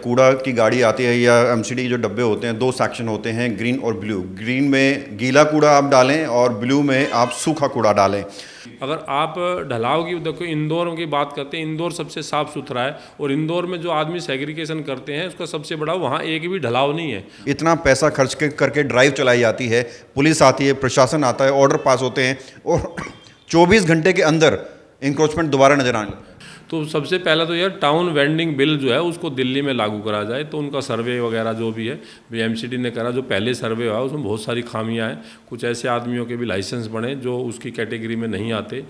जब कूड़ा की गाड़ी आती है या एमसीडी के जो डब्बे होते हैं, दो सेक्शन होते हैं, ग्रीन और ब्लू। ग्रीन में गीला कूड़ा आप डालें और ब्लू में आप सूखा कूड़ा डालें। अगर आप ढलाव की देखो, इंदौर की बात करते हैं, इंदौर सबसे साफ़ सुथरा है और इंदौर में जो आदमी सेग्रीगेशन करते हैं उसका सबसे बड़ा वहाँ एक भी ढलाव नहीं है। इतना पैसा खर्च करके ड्राइव चलाई जाती है, पुलिस आती है, प्रशासन आता है, ऑर्डर पास होते हैं और 24 घंटे के अंदर इंक्रोचमेंट दोबारा नजर आने लगता है। तो सबसे पहला तो यार टाउन वेंडिंग बिल जो है उसको दिल्ली में लागू करा जाए, तो उनका सर्वे वगैरह जो भी है एमसीडी ने करा, जो पहले सर्वे हुआ उसमें बहुत सारी खामियां हैं। कुछ ऐसे आदमियों के भी लाइसेंस बने जो उसकी कैटेगरी में नहीं आते।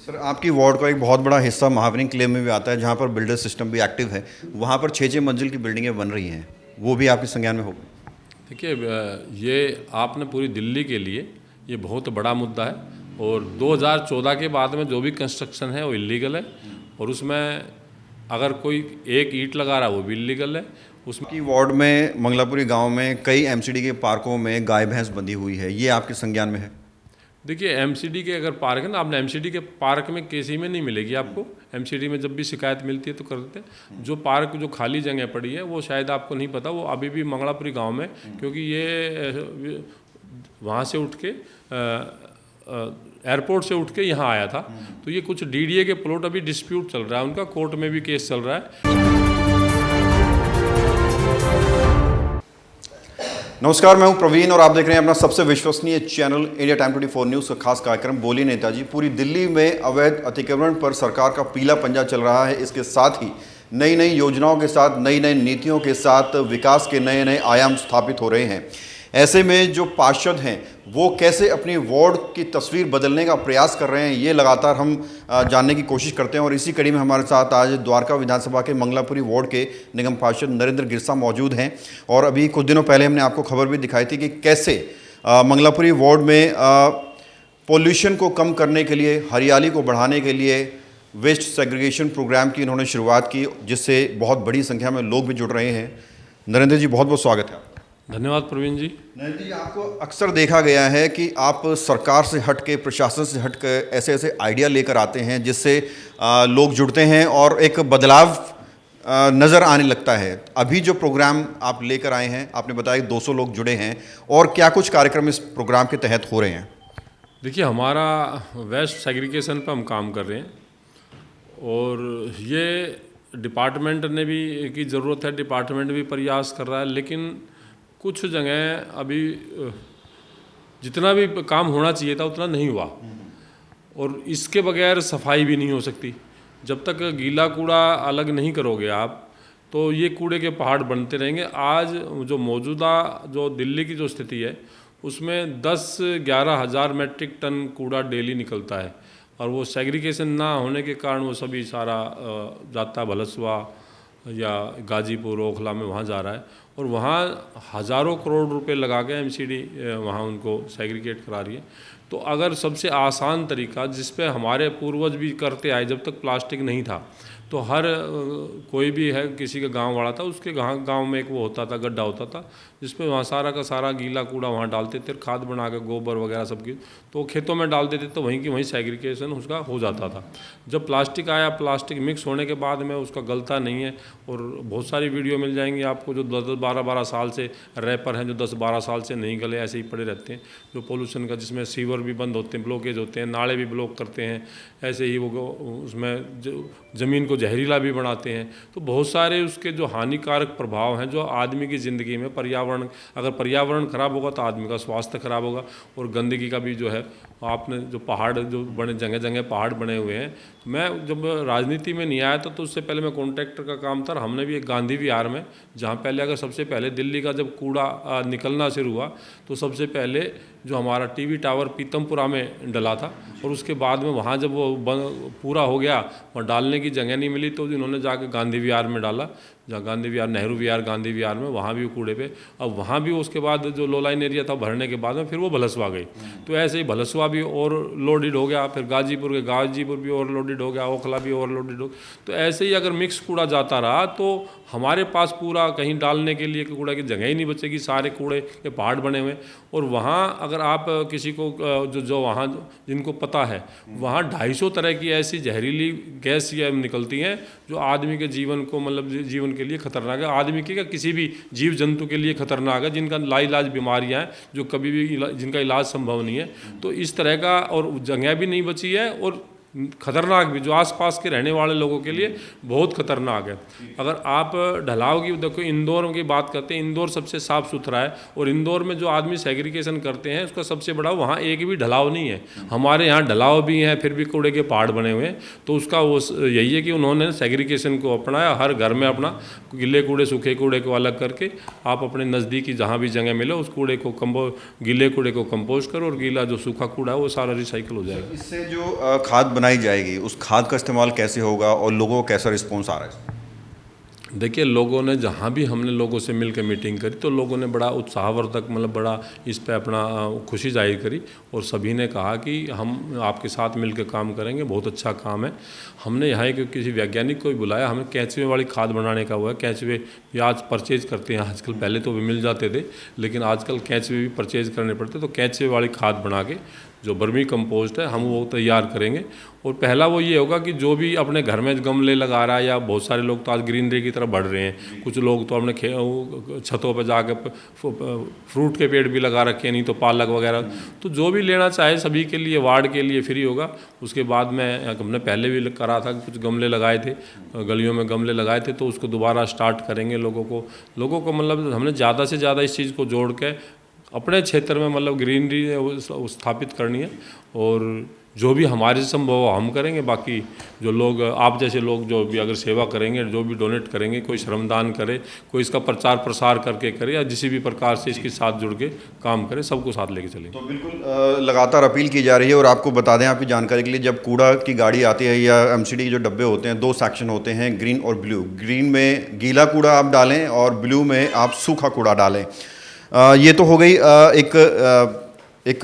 सर, आपकी वार्ड का एक बहुत बड़ा हिस्सा महावनी क्लेम में भी आता है, जहाँ पर बिल्डर सिस्टम भी एक्टिव है। वहाँ पर 6-6 मंजिल की बिल्डिंगें बन रही हैं, वो भी आपके संज्ञान में होगा? देखिए, ये आपने पूरी दिल्ली के लिए ये बहुत बड़ा मुद्दा है और 2014 के बाद में जो भी कंस्ट्रक्शन है वो इलीगल है और उसमें अगर कोई एक ईंट लगा रहा है वो भी इलीगल है। उसकी वार्ड में मंगलापुरी गांव में कई एमसीडी के पार्कों में गाय भैंस बंधी हुई है, ये आपके संज्ञान में है? देखिए, एमसीडी के अगर पार्क है ना, आपने एमसीडी के पार्क में किसी में नहीं मिलेगी आपको। एमसीडी में जब भी शिकायत मिलती है तो कर देते हैं। जो पार्क जो खाली जगह पड़ी है वो शायद आपको नहीं पता, वो अभी भी मंगलापुरी गांव में, क्योंकि ये वहाँ से उठ के एयरपोर्ट से उठ के यहाँ आया था, तो ये कुछ डीडीए के प्लॉट अभी डिस्प्यूट चल रहा है, उनका कोर्ट में भी केस चल रहा है। नमस्कार, मैं हूं प्रवीण और आप देख रहे हैं अपना सबसे विश्वसनीय चैनल इंडिया टाइम 24 न्यूज़ का खास कार्यक्रम बोलिए नेताजी। पूरी दिल्ली में अवैध अतिक्रमण पर सरकार का पीला पंजा चल रहा है। इसके साथ ही नई नई योजनाओं के साथ, नई नई नीतियों के साथ विकास के नए नए आयाम स्थापित हो रहे हैं। ऐसे में जो पार्षद हैं वो कैसे अपनी वार्ड की तस्वीर बदलने का प्रयास कर रहे हैं, ये लगातार हम जानने की कोशिश करते हैं। और इसी कड़ी में हमारे साथ आज द्वारका विधानसभा के मंगलापुरी वार्ड के निगम पार्षद नरेंद्र गिरसा मौजूद हैं। और अभी कुछ दिनों पहले हमने आपको खबर भी दिखाई थी कि कैसे मंगलापुरी वार्ड में पोल्यूशन को कम करने के लिए, हरियाली को बढ़ाने के लिए वेस्ट सेग्रीगेशन प्रोग्राम की इन्होंने शुरुआत की, जिससे बहुत बड़ी संख्या में लोग भी जुड़ रहे हैं। नरेंद्र जी, बहुत बहुत स्वागत है। धन्यवाद प्रवीण जी। नरेंद्र जी, आपको अक्सर देखा गया है कि आप सरकार से हट के, प्रशासन से हट के ऐसे ऐसे आइडिया लेकर आते हैं जिससे लोग जुड़ते हैं और एक बदलाव नज़र आने लगता है। अभी जो प्रोग्राम आप लेकर आए हैं, आपने बताया कि 200 लोग जुड़े हैं, और क्या कुछ कार्यक्रम इस प्रोग्राम के तहत हो रहे हैं? देखिए, हमारा वेस्ट सेग्रीगेशन पर हम काम कर रहे हैं और ये डिपार्टमेंट ने भी की ज़रूरत है, डिपार्टमेंट भी प्रयास कर रहा है, लेकिन कुछ जगह अभी जितना भी काम होना चाहिए था उतना नहीं हुआ। और इसके बगैर सफाई भी नहीं हो सकती। जब तक गीला कूड़ा अलग नहीं करोगे आप, तो ये कूड़े के पहाड़ बनते रहेंगे। आज जो मौजूदा जो दिल्ली की जो स्थिति है उसमें 10-11 हज़ार मेट्रिक टन कूड़ा डेली निकलता है और वो सेग्रीगेशन ना होने के कारण वो सभी सारा जाता भलसवा या गाजीपुर, ओखला में वहाँ जा रहा है और वहाँ हज़ारों करोड़ रुपए लगा के एमसीडी वहाँ उनको सेग्रीगेट करा रही है। तो अगर सबसे आसान तरीका, जिस पे हमारे पूर्वज भी करते आए जब तक प्लास्टिक नहीं था, तो हर कोई भी है, किसी का गांव वाला था, उसके गांव में एक वो होता था, गड्ढा होता था, जिसमें वहाँ सारा का सारा गीला कूड़ा वहाँ डालते थे, खाद बना के गोबर वगैरह सबकी, तो खेतों में डाल देते, तो वहीं की वहीं सेग्रीगेशन उसका हो जाता था। जब प्लास्टिक आया, प्लास्टिक मिक्स होने के बाद में उसका गलता नहीं है। और बहुत सारी वीडियो मिल जाएंगी आपको जो 10-12 साल से रैपर हैं, जो 10-12 साल से नहीं गले, ऐसे ही पड़े रहते हैं, जो पोल्यूशन का, जिसमें सीवर भी बंद होते हैं, ब्लॉकेज होते हैं, नाले भी ब्लॉक करते हैं, ऐसे ही वो उसमें ज़मीन को जहरीला भी बनाते हैं। तो बहुत सारे उसके जो हानिकारक प्रभाव हैं जो आदमी की ज़िंदगी में, पर्यावरण, अगर पर्यावरण खराब होगा तो आदमी का स्वास्थ्य खराब होगा। और गंदगी का भी जो है, आपने जो पहाड़ जो बने, जगह जगह पहाड़ बने हुए हैं, मैं जब राजनीति में नहीं आया था तो उससे पहले मैं कॉन्ट्रैक्टर का काम था। हमने भी एक गांधी विहार में, जहाँ पहले अगर सबसे पहले दिल्ली का जब कूड़ा निकलना शुरू हुआ तो सबसे पहले जो हमारा टीवी टावर पीतमपुरा में डला था और उसके बाद में वहाँ जब वो पूरा हो गया, वहाँ डालने की जगह नहीं मिली, तो इन्होंने जाके गांधी विहार में डाला, जहाँ गांधी विहार, नेहरू विहार, गांधी विहार में, वहाँ भी कूड़े पे। अब वहाँ भी उसके बाद जो लो लाइन एरिया था भरने के बाद में फिर वो भलसवा गई, तो ऐसे ही भलसवा भी और लोडेड हो गया, फिर गाजीपुर भी ओवरलोडेड हो गया, ओखला भी ओवरलोडेड हो। तो ऐसे ही अगर मिक्स कूड़ा जाता रहा तो हमारे पास पूरा कहीं डालने के लिए कूड़ा की जगह ही नहीं बचेगी, सारे कूड़े के पहाड़ बने हुए। और वहाँ अगर आप किसी को जो वहाँ जिनको पता है, वहाँ 250 तरह की ऐसी जहरीली गैस ये निकलती हैं जो आदमी के जीवन को, मतलब जीवन के लिए खतरनाक है, आदमी के क्या किसी भी जीव जंतु के लिए खतरनाक है, जिनका लाइलाज बीमारियां हैं जो कभी भी जिनका इलाज संभव नहीं है। तो इस तरह का, और जगह भी नहीं बची है और खतरनाक भी, जो आसपास के रहने वाले लोगों के लिए बहुत खतरनाक है। अगर आप ढलाव की देखो, इंदौर की बात करते हैं, इंदौर सबसे साफ़ सुथरा है, और इंदौर में जो आदमी सेग्रीगेशन करते हैं उसका सबसे बड़ा, वहाँ एक भी ढलाव नहीं है। हमारे यहाँ ढलाव भी हैं, फिर भी कूड़े के पहाड़ बने हुए हैं। तो उसका वो यही है कि उन्होंने सेग्रीगेशन को अपनाया, हर घर में अपना गीले कूड़े सूखे कूड़े को अलग करके आप अपने नज़दीकी जहाँ भी जगह मिले उस कूड़े को गीले कूड़े को कंपोस्ट करो, और गीला जो सूखा कूड़ा है वो सारा रिसाइकिल हो जाएगा। इससे जो खाद बनाई जाएगी उस खाद का इस्तेमाल कैसे होगा और लोगों को कैसा रिस्पॉन्स आ रहा है? देखिए, लोगों ने जहाँ भी हमने लोगों से मिलकर मीटिंग करी तो लोगों ने बड़ा उत्साहवर्धक, मतलब बड़ा इस पे अपना खुशी जाहिर करी, और सभी ने कहा कि हम आपके साथ मिलकर काम करेंगे, बहुत अच्छा काम है। हमने यहाँ एक किसी वैज्ञानिक को भी बुलाया, हमें केंचुए वाली खाद बनाने का हुआ है। केंचुए भी आज परचेज करते हैं आजकल, पहले तो भी मिल जाते थे लेकिन आजकल केंचुए भी परचेज करने पड़ते, तो केंचुए वाली खाद बना के जो वर्मी कंपोस्ट है हम वो तैयार करेंगे। और पहला वो ये होगा कि जो भी अपने घर में गमले लगा रहा है, या बहुत सारे लोग तो आज ग्रीनरी की तरफ बढ़ रहे हैं, कुछ लोग तो अपने छतों पर जाकर फ्रूट के पेड़ भी लगा रखे हैं, नहीं तो पालक वगैरह, तो जो भी लेना चाहे सभी के लिए, वार्ड के लिए फ्री होगा। उसके बाद में हमने पहले भी करा था, कुछ गमले लगाए थे, गलियों में गमले लगाए थे, तो उसको दोबारा स्टार्ट करेंगे। लोगों को मतलब हमने ज़्यादा से ज़्यादा इस चीज़ को जोड़ के अपने क्षेत्र में मतलब ग्रीनरी स्थापित करनी है, और जो भी हमारे से संभव हो हम करेंगे। बाकी जो लोग, आप जैसे लोग जो भी अगर सेवा करेंगे, जो भी डोनेट करेंगे, कोई श्रमदान करे, कोई इसका प्रचार प्रसार करके करे, या किसी भी प्रकार से इसके साथ जुड़ के काम करे, सबको साथ लेके चलेंगे। तो बिल्कुल लगातार अपील की जा रही है। और आपको बता दें आपकी जानकारी के लिए, जब कूड़ा की गाड़ी आती है या एमसीडी के जो डब्बे होते हैं, दो सेक्शन होते हैं, ग्रीन और ब्लू। ग्रीन में गीला कूड़ा आप डालें और ब्लू में आप सूखा कूड़ा डालें। ये तो हो गई एक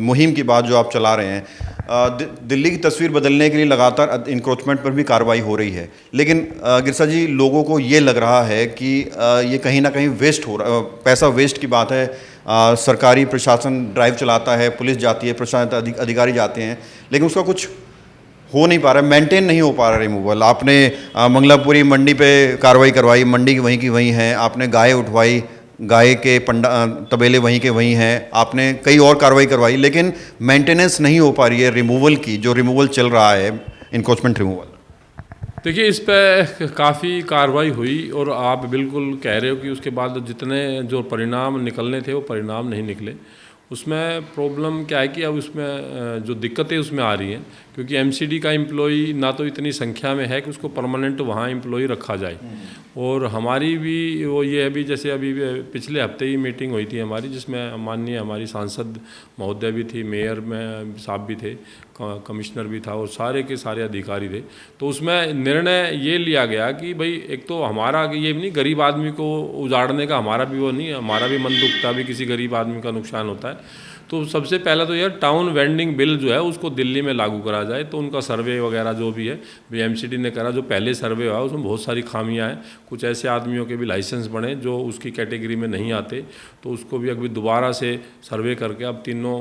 मुहिम की बात जो आप चला रहे हैं। दिल्ली की तस्वीर बदलने के लिए लगातार इंक्रोचमेंट पर भी कार्रवाई हो रही है, लेकिन गिरसा जी, लोगों को ये लग रहा है कि ये कहीं ना कहीं वेस्ट हो रहा, पैसा वेस्ट की बात है। सरकारी प्रशासन ड्राइव चलाता है, पुलिस जाती है, प्रशासन अधिकारी जाते हैं, लेकिन उसका कुछ हो नहीं पा रहा है, मेंटेन नहीं हो पा रहा रिमूवल। आपने मंगलापुरी मंडी पे कार्रवाई करवाई, मंडी की वहीं की वहीं है। आपने गाय उठवाई, गाय के तबेले वहीं के वहीं हैं। आपने कई और कार्रवाई करवाई, लेकिन मेंटेनेंस नहीं हो पा रही है रिमूवल की, जो रिमूवल चल रहा है, इंक्रोचमेंट रिमूवल। देखिए, इस पे काफ़ी कार्रवाई हुई, और आप बिल्कुल कह रहे हो कि उसके बाद जितने जो परिणाम निकलने थे वो परिणाम नहीं निकले। उसमें प्रॉब्लम क्या है कि अब उसमें जो दिक्कतें उसमें आ रही हैं, क्योंकि एमसीडी का एम्प्लॉई ना तो इतनी संख्या में है कि उसको परमानेंट वहाँ एम्प्लॉई रखा जाए। और हमारी भी वो ये अभी जैसे अभी पिछले हफ्ते ही मीटिंग हुई थी हमारी, जिसमें माननीय हमारी सांसद महोदय भी थी, मेयर में साहब भी थे, कमिश्नर भी था, और सारे के सारे अधिकारी थे। तो उसमें निर्णय ये लिया गया कि भाई, एक तो हमारा ये भी नहीं, गरीब आदमी को उजाड़ने का हमारा भी वो नहीं, हमारा भी मन दुखता भी किसी गरीब आदमी का नुकसान होता है। तो सबसे पहला तो यार टाउन वेंडिंग बिल जो है उसको दिल्ली में लागू करा जाए। तो उनका सर्वे वगैरह जो भी है एमसीडी ने करा, जो पहले सर्वे हुआ उसमें बहुत सारी खामियां हैं। कुछ ऐसे आदमियों के भी लाइसेंस बने जो उसकी कैटेगरी में नहीं आते, तो उसको भी अभी दोबारा से सर्वे करके, अब तीनों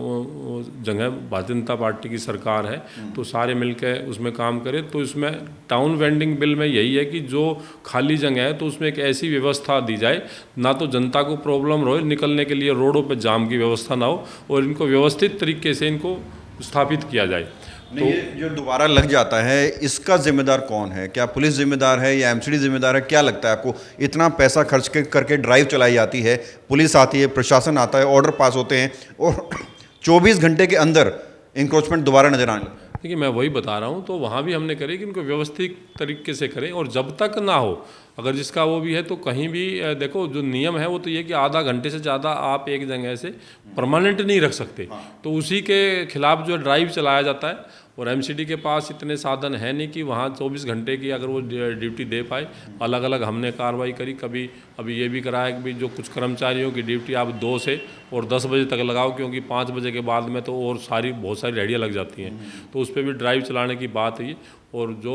जगह भारतीय जनता पार्टी की सरकार है तो सारे मिलकर उसमें काम करें। तो इसमें टाउन वेंडिंग बिल में यही है कि जो खाली जगह है तो उसमें एक ऐसी व्यवस्था दी जाए, ना तो जनता को प्रॉब्लम रहे, निकलने के लिए रोडों पर जाम की व्यवस्था ना हो, और इनको व्यवस्थित तरीके से इनको स्थापित किया जाए। तो ये जो दोबारा लग जाता है, इसका जिम्मेदार कौन है? क्या पुलिस जिम्मेदार है या एमसीडी जिम्मेदार है? क्या लगता है आपको? इतना पैसा खर्च करके ड्राइव चलाई जाती है, पुलिस आती है, प्रशासन आता है, ऑर्डर पास होते हैं, और 24 घंटे के अंदर इंक्रोचमेंट दोबारा नजर आने लगता है। देखिए, मैं वही बता रहा हूँ, तो वहाँ भी हमने करे कि इनको व्यवस्थित तरीके से करें, और जब तक ना हो, अगर जिसका वो भी है तो कहीं भी देखो, जो नियम है वो तो ये कि आधा घंटे से ज़्यादा आप एक जगह से परमानेंट नहीं रख सकते। तो उसी के खिलाफ जो ड्राइव चलाया जाता है, और एमसीडी के पास इतने साधन है नहीं कि वहाँ 24 घंटे की अगर वो ड्यूटी दे पाए। अलग अलग हमने कार्रवाई करी, कभी अभी ये भी कराया कि जो कुछ कर्मचारियों की ड्यूटी आप 2 से और 10 बजे तक लगाओ, क्योंकि 5 बजे के बाद में तो और बहुत सारी रेडियाँ लग जाती हैं, तो उस पर भी ड्राइव चलाने की बात है। और जो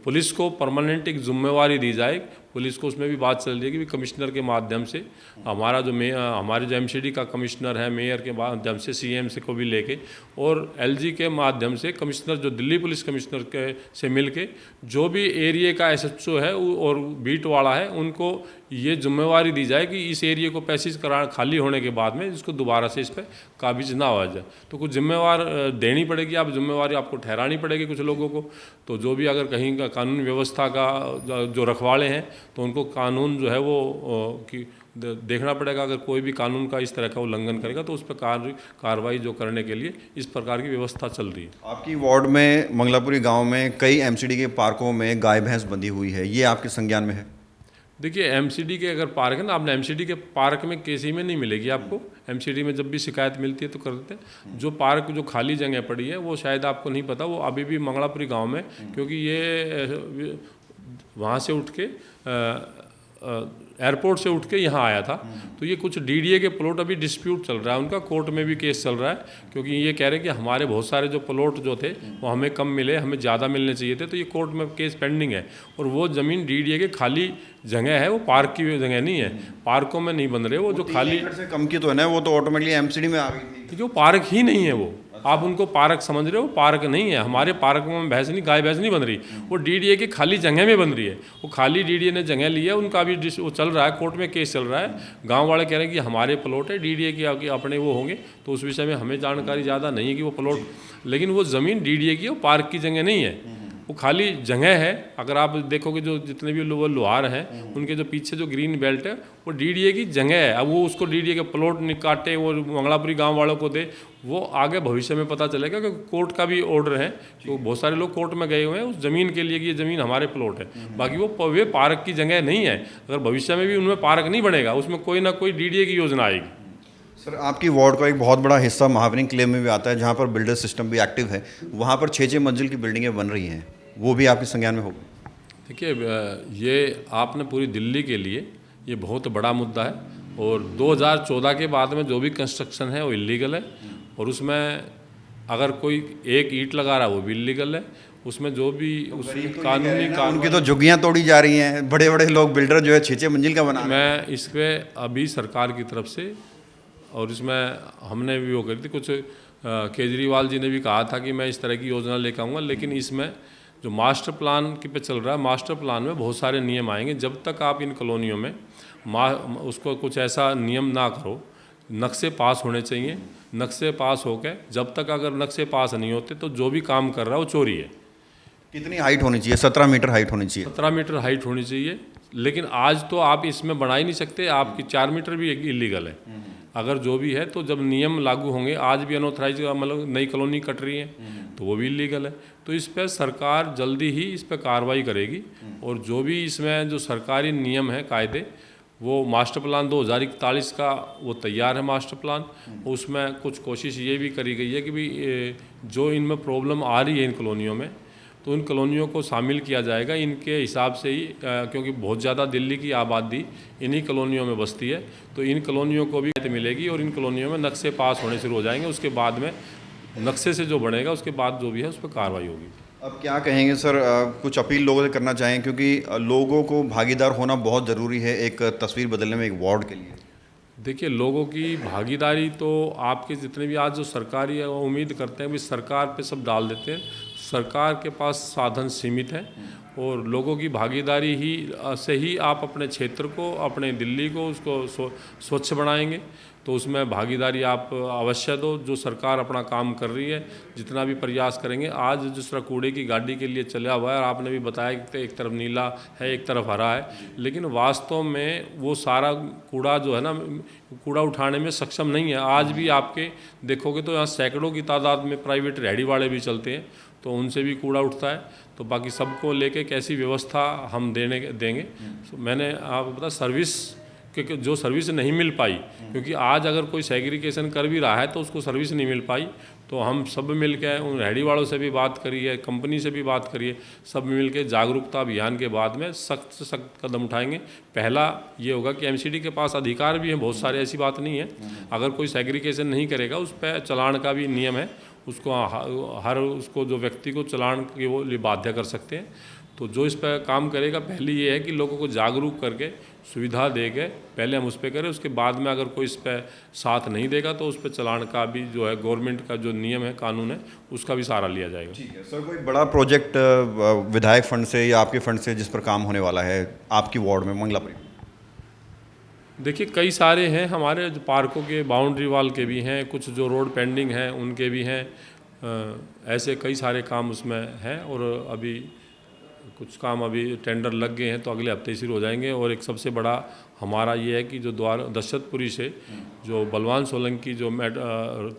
पुलिस को परमानेंट एक जिम्मेवारी दी जाए, पुलिस को उसमें भी बात चल रही है कि कमिश्नर के माध्यम से हमारे जो एमसीडी का कमिश्नर है, मेयर के माध्यम से सीएम से को भी लेके और एलजी के माध्यम से कमिश्नर जो दिल्ली पुलिस कमिश्नर के से मिलके जो भी एरिया का एसएचओ है और बीट वाला है उनको ये जिम्मेवारी दी जाए कि इस एरिया को पैसेज खाली होने के बाद में इसको दोबारा से इस पर काबिज ना हो जाए। तो कुछ जिम्मेवार देनी पड़ेगी, आप जिम्मेवारी आपको ठहरानी पड़ेगी कुछ लोगों को। तो जो भी अगर कहीं का कानून व्यवस्था का जो रखवाले हैं तो उनको कानून जो है वो कि देखना पड़ेगा। अगर कोई भी कानून का इस तरह का उल्लंघन करेगा तो उस पर कार्रवाई जो करने के लिए इस प्रकार की व्यवस्था चल रही है। आपकी वार्ड में मंगलापुरी गांव में कई एमसीडी के पार्कों में गाय भैंस बंधी हुई है, ये आपके संज्ञान में है? देखिए एमसीडी के अगर पार्क है ना, आपने एमसीडी के पार्क में केसी में नहीं मिलेगी आपको। एमसीडी में जब भी शिकायत मिलती है तो कर देते हैं। जो पार्क जो खाली जगह पड़ी है वो शायद आपको नहीं पता, वो अभी भी मंगलापुरी गांव में, क्योंकि ये वहाँ से उठ के एयरपोर्ट से उठ के यहाँ आया था। तो ये कुछ डीडीए के प्लॉट अभी डिस्प्यूट चल रहा है, उनका कोर्ट में भी केस चल रहा है, क्योंकि ये कह रहे हैं कि हमारे बहुत सारे जो प्लॉट जो थे वो हमें कम मिले, हमें ज़्यादा मिलने चाहिए थे। तो ये कोर्ट में केस पेंडिंग है और वो ज़मीन डीडीए के खाली जगह है, वो पार्क की जगह नहीं है, पार्कों में नहीं बन रहे। वो जो खाली से कम की तो है ना, वो तो ऑटोमेटिकली एमसीडी में आ गई थी, क्योंकि वो पार्क ही नहीं है। वो आप उनको पार्क समझ रहे हो, पार्क नहीं है। हमारे पार्क में भैंस नहीं, गाय भैंस नहीं बन रही, वो डीडीए की खाली जगह में बन रही है। वो खाली डीडीए ने जगह ली है, उनका भी वो चल रहा है, कोर्ट में केस चल रहा है। गांव वाले कह रहे हैं कि हमारे प्लॉट है, डीडीए की अपने वो होंगे। तो उस विषय में हमें जानकारी ज़्यादा नहीं है कि वो प्लॉट, लेकिन वो ज़मीन डीडीए की है, वो पार्क की जगह नहीं है, वो खाली जगह है। अगर आप देखोगे जो जितने भी लोहार हैं उनके जो पीछे जो ग्रीन बेल्ट है वो डीडीए की जगह है। अब वो उसको डीडीए के प्लॉट निकाटे वो मंगलापुरी गांव वालों को दे, वो आगे भविष्य में पता चलेगा, क्योंकि कोर्ट का भी ऑर्डर है। तो बहुत सारे लोग कोर्ट में गए हुए हैं उस ज़मीन के लिए कि ये ज़मीन हमारे प्लॉट है। बाकी वो वे पार्क की जगह नहीं है। अगर भविष्य में भी उनमें पार्क नहीं बनेगा, उसमें कोई ना कोई डीडीए की योजना आएगी। सर आपकी वार्ड का एक बहुत बड़ा हिस्सा महावनी क्लेम में भी आता है, जहाँ पर बिल्डर सिस्टम भी एक्टिव है, वहाँ पर 6-6 मंजिल की बिल्डिंगें बन रही हैं, वो भी आपके संज्ञान में होगी? देखिए ये आपने पूरी दिल्ली के लिए ये बहुत बड़ा मुद्दा है, और 2014 के बाद में जो भी कंस्ट्रक्शन है वो इलीगल है, और उसमें अगर कोई एक ईंट लगा रहा है वो भी इलीगल है। उसमें जो भी उसमें कानूनी उनकी तो झुग्गियाँ तोड़ी जा रही हैं, बड़े बड़े लोग बिल्डर जो है 6-6 मंजिल का बना। मैं इस पर अभी सरकार की तरफ से, और इसमें हमने भी वो करी थी, कुछ केजरीवाल जी ने भी कहा था कि मैं इस तरह की योजना लेकर आऊँगा, लेकिन इसमें जो मास्टर प्लान के पे चल रहा है, मास्टर प्लान में बहुत सारे नियम आएंगे। जब तक आप इन कॉलोनियों में उसको कुछ ऐसा नियम ना करो, नक्शे पास होने चाहिए। नक्शे पास होकर जब तक अगर नक्शे पास नहीं होते तो जो भी काम कर रहा है वो चोरी है। कितनी हाइट होनी चाहिए? 17 मीटर हाइट होनी चाहिए। 17 मीटर हाइट होनी चाहिए, लेकिन आज तो आप इसमें बना ही नहीं सकते, आपकी 4 मीटर भी इलीगल है। अगर जो भी है, तो जब नियम लागू होंगे, आज भी अनऑथराइज मतलब नई कॉलोनी कट रही है तो वो भी इलीगल है। तो इस पर सरकार जल्दी ही इस पर कार्रवाई करेगी, और जो भी इसमें जो सरकारी नियम है, कायदे, वो मास्टर प्लान 2041 का वो तैयार है मास्टर प्लान। उसमें कुछ कोशिश ये भी करी गई है कि भाई जो इनमें प्रॉब्लम आ रही है इन कॉलोनियों में, तो इन कॉलोनियों को शामिल किया जाएगा इनके हिसाब से ही, क्योंकि बहुत ज़्यादा दिल्ली की आबादी इन्हीं कॉलोनियों में बसती है। तो इन कॉलोनियों को भी मिलेगी, और इन कॉलोनियों में नक्शे पास होने शुरू हो जाएंगे। उसके बाद में नक्शे से जो बनेगा उसके बाद जो भी है उस पर कार्रवाई होगी। अब क्या कहेंगे सर, कुछ अपील लोगों से करना चाहें, क्योंकि लोगों को भागीदार होना बहुत ज़रूरी है एक तस्वीर बदलने में, एक वार्ड के लिए? देखिए लोगों की भागीदारी तो आपके जितने भी आज जो सरकारी है वो उम्मीद करते हैं भी सरकार पे सब डाल देते हैं। सरकार के पास साधन सीमित हैं, और लोगों की भागीदारी ही से ही आप अपने क्षेत्र को, अपने दिल्ली को उसको स्वच्छ बनाएंगे। तो उसमें भागीदारी आप अवश्य दो। जो सरकार अपना काम कर रही है, जितना भी प्रयास करेंगे, आज जिस तरह कूड़े की गाड़ी के लिए चला हुआ है, और आपने भी बताया कि एक तरफ नीला है एक तरफ हरा है, लेकिन वास्तव में वो सारा कूड़ा जो है ना, कूड़ा उठाने में सक्षम नहीं है। आज भी आपके देखोगे तो यहाँ सैकड़ों की तादाद में प्राइवेट रेहड़ी वाले भी चलते हैं, तो उनसे भी कूड़ा उठता है। तो बाकी सबको लेके कैसी व्यवस्था हम देंगे। मैंने आपको बता सर्विस, क्योंकि जो सर्विस नहीं मिल पाई, क्योंकि आज अगर कोई सेग्रीगेशन कर भी रहा है तो उसको सर्विस नहीं मिल पाई, तो हम सब मिल के उन रेहड़ी वालों से भी बात करिए, कंपनी से भी बात करिए, सब मिल के जागरूकता अभियान के बाद में सख्त से सख्त कदम उठाएंगे। पहला ये होगा कि एमसीडी के पास अधिकार भी हैं बहुत सारे, ऐसी बात नहीं है। अगर कोई सेग्रीगेशन नहीं करेगा उस पर चलान का भी नियम है, उसको हर उसको जो व्यक्ति को चलान के वो बाध्य कर सकते हैं। तो जो इस पर काम करेगा, पहले ये है कि लोगों को जागरूक करके सुविधा दे के पहले हम उस पर करें, उसके बाद में अगर कोई इस पर साथ नहीं देगा तो उस पर चलान का भी जो है गवर्नमेंट का जो नियम है, कानून है, उसका भी सहारा लिया जाएगा। ठीक है सर, कोई बड़ा प्रोजेक्ट विधायक फंड से या आपके फंड से जिस पर काम होने वाला है आपकी वार्ड में मंगलापुरी? देखिए कई सारे हैं हमारे, जो पार्कों के बाउंड्री वाल के भी हैं, कुछ जो रोड पेंडिंग हैं उनके भी हैं, ऐसे कई सारे काम उसमें हैं। और अभी कुछ काम अभी टेंडर लग गए हैं तो अगले हफ्ते शुरू हो जाएंगे। और एक सबसे बड़ा हमारा ये है कि जो द्वार दशरथपुरी से जो बलवान सोलंकी जो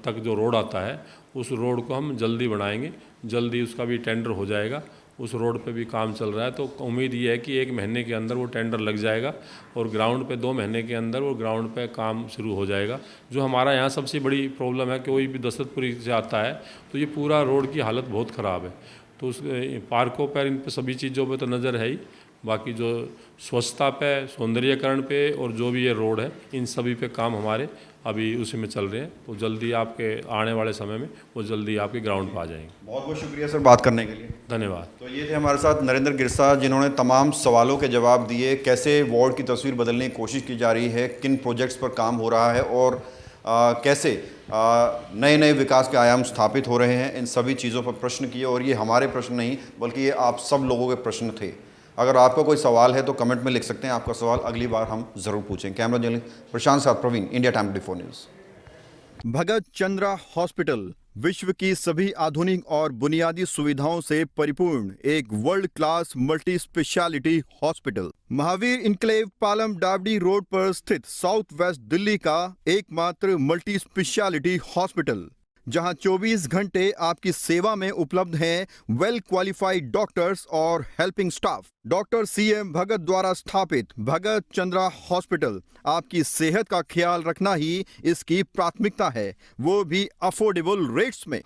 तक जो रोड आता है, उस रोड को हम जल्दी बनाएंगे, जल्दी उसका भी टेंडर हो जाएगा। उस रोड पे भी काम चल रहा है, तो उम्मीद ये है कि 1 महीने के अंदर वो टेंडर लग जाएगा और ग्राउंड पे 2 महीने के अंदर वो ग्राउंड पे काम शुरू हो जाएगा। जो हमारा यहाँ सबसे बड़ी प्रॉब्लम है कि कोई भी दशरथपुरी से आता है तो ये पूरा रोड की हालत बहुत ख़राब है। तो उस पार्कों पर, इन पर सभी चीज़ों पे तो नज़र है ही, बाकी जो स्वच्छता पे, सौंदर्यीकरण पे और जो भी ये रोड है, इन सभी पे काम हमारे अभी उसी में चल रहे हैं। तो जल्दी आपके आने वाले समय में वो जल्दी आपके ग्राउंड पर आ जाएंगे। बहुत बहुत शुक्रिया सर बात करने के लिए। धन्यवाद। तो ये थे हमारे साथ नरेंद्र गिरसा, जिन्होंने तमाम सवालों के जवाब दिए, कैसे वार्ड की तस्वीर बदलने की कोशिश की जा रही है, किन प्रोजेक्ट्स पर काम हो रहा है और कैसे नए नए विकास के आयाम स्थापित हो रहे हैं, इन सभी चीज़ों पर प्रश्न किए। और ये हमारे प्रश्न नहीं बल्कि ये आप सब लोगों के प्रश्न थे। अगर आपका कोई सवाल है तो कमेंट में लिख सकते हैं, आपका सवाल अगली बार हम ज़रूर पूछेंगे। कैमरा जर्नलिस्ट प्रशांत साथ प्रवीण, इंडिया टाइम 24 न्यूज़। भगत चंद्रा हॉस्पिटल विश्व की सभी आधुनिक और बुनियादी सुविधाओं से परिपूर्ण एक world class multi speciality hospital, Mahavir enclave, Palam डावडी रोड पर स्थित साउथ वेस्ट दिल्ली का एकमात्र मल्टी स्पेशलिटी हॉस्पिटल, जहां 24 घंटे आपकी सेवा में उपलब्ध हैं वेल क्वालिफाइड डॉक्टर्स और हेल्पिंग स्टाफ। डॉक्टर CM भगत द्वारा स्थापित भगत चंद्रा हॉस्पिटल आपकी सेहत का ख्याल रखना ही इसकी प्राथमिकता है, वो भी अफोर्डेबल रेट्स में।